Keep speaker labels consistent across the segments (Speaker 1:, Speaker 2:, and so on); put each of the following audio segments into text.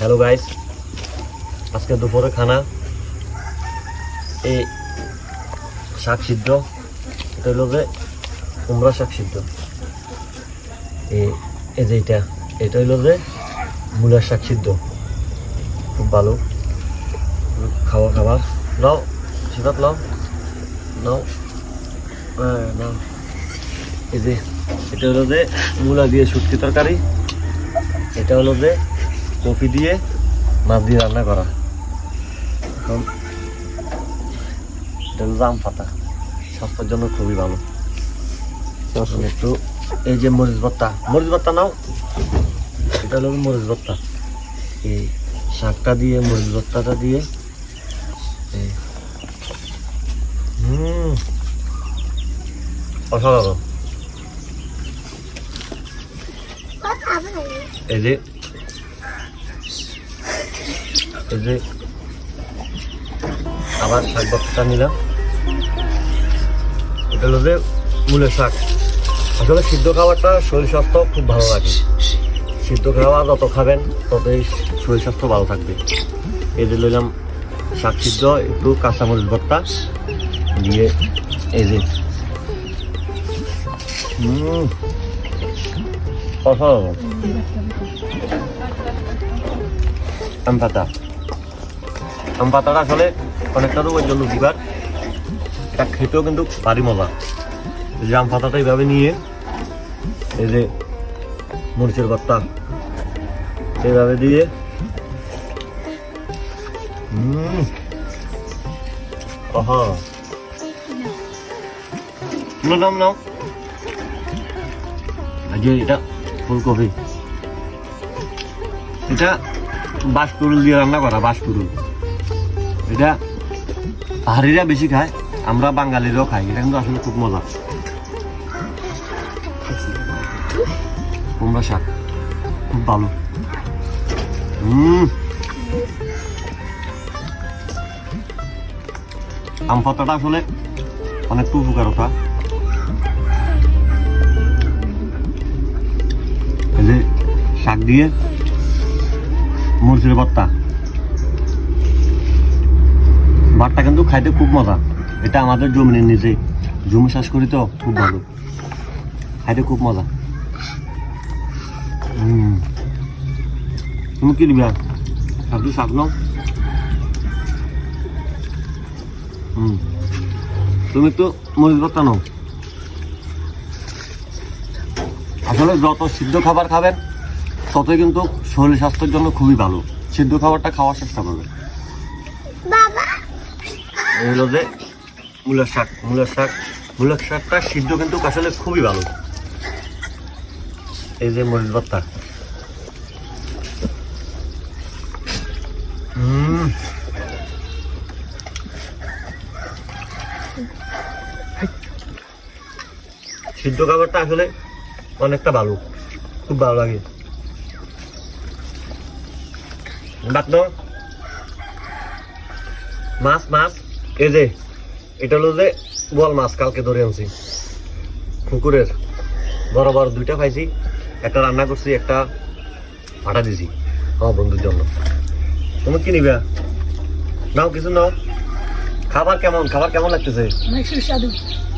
Speaker 1: Hello guys, আজকে দুপুরে খানা এই শাক সিদ্ধ। এটা হলো যে কুমড়া শাক সিদ্ধ। এই যে এটা হলো যে মূলার শাক সিদ্ধ। খুব ভালো খাবার। নাও সিদ্ধাত নাও নাও নাও। এই যে এটা হলো যে মূলা দিয়ে শুটকি তরকারি। এটা হলো যে কফি দিয়ে মাছ দিয়ে রান্না করা। এখন এটা হলো আম পাতা, স্বাস্থ্যের জন্য খুবই ভালো। একটু এই যে মরিচ ভর্তা নাও। এটা হলো মরিচ ভর্তা। এই শাকটা দিয়ে মরিচ ভর্তাটা দিয়ে অসাধারণ। এই যে আবার শাক ভর্তাটা নিলাম। এটা হলো যে মূলের শাক। আসলে সিদ্ধ খাবারটা শরীর স্বাস্থ্য খুব ভালো লাগে। সিদ্ধ খাবার যত খাবেন ততই শরীর স্বাস্থ্য ভালো থাকবে। এই যে লইলাম শাক সিদ্ধ, একটু কাঁচামরিচ ভর্তা দিয়ে এই যে অসাধারণ। আম পাতাটা আসলে অনেকটা রোগের জন্য উপকার। এটা খেতেও কিন্তু ভারী মজা। এই যে আম পাতাটা এইভাবে নিয়ে এই যে মরিচের ভর্তা এইভাবে দিয়ে নাও। যে এটা ফুলকপি, এটা বাঁশকুড়ুল দিয়ে রান্না করা। বাঁশকুড়ুল এটা পাহাড়িরা বেশি খায়, আমরা বাঙালিরাও খাই। এটা কিন্তু আসলে খুব মজা। কুমড়া শাক খুব ভালো। আম পাতাটা আসলে অনেক উপকারতা। এই যে শাক দিয়ে মরিচের ভর্তা কিন্তু খাইতে খুব মজা। এটা আমাদের জমিনের নিচে জমি চাষ করি তো খুব ভালো, খাইতে খুব মজা। তুমি কি নিবা? শাক নাও। তুমি তো মরিচ ভর্তা নাও। আসলে যত সিদ্ধ খাবার খাবেন ততই কিন্তু শরীর স্বাস্থ্যের জন্য খুবই ভালো। সিদ্ধ খাবারটা খাওয়ার চেষ্টা করবেন। এই হলো যে মূলার শাকটা সিদ্ধ কিন্তু আসলে খুবই ভালো। এই যে মরিচ ভর্তা, সিদ্ধ খাবারটা আসলে অনেকটা ভালো, খুব ভালো লাগে। মাছ এই যে এটা হলো যে বোয়াল মাছ, কালকে ধরে আনছি পুকুরের। বরাবর দুইটা পাইছি, একটা রান্না করছি, একটা ফাটা দিছি আমার বন্ধুর জন্য। তুমি কি নিবা? নাও, কিছু নাও। খাবার কেমন লাগতেছে?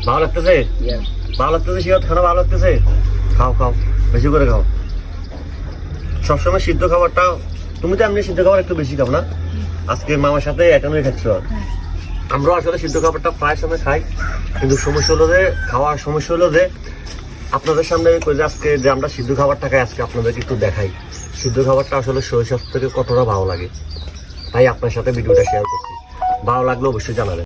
Speaker 1: ভালো লাগতেছে? সিয়াদ খানা ভালো লাগতেছে? খাও, বেশি করে খাও। সবসময় সিদ্ধ খাবারটা, তুমি তো এমনি সিদ্ধ খাবার একটু বেশি খাও না? আজকে মামার সাথে এটানোই খাচ্ছ। আমরাও আসলে সিদ্ধ খাবারটা প্রায় সময় খাই, কিন্তু সমস্যা হলো যে আপনাদের সামনে আজকে যে আমরা সিদ্ধ খাবারটা খাই, আজকে আপনাদেরকে একটু দেখাই সিদ্ধ খাবারটা আসলে শরীর স্বাস্থ্য থেকে কতটা ভালো লাগে। তাই আপনার সাথে ভিডিওটা শেয়ার করছি। ভালো লাগলে অবশ্যই জানাবেন।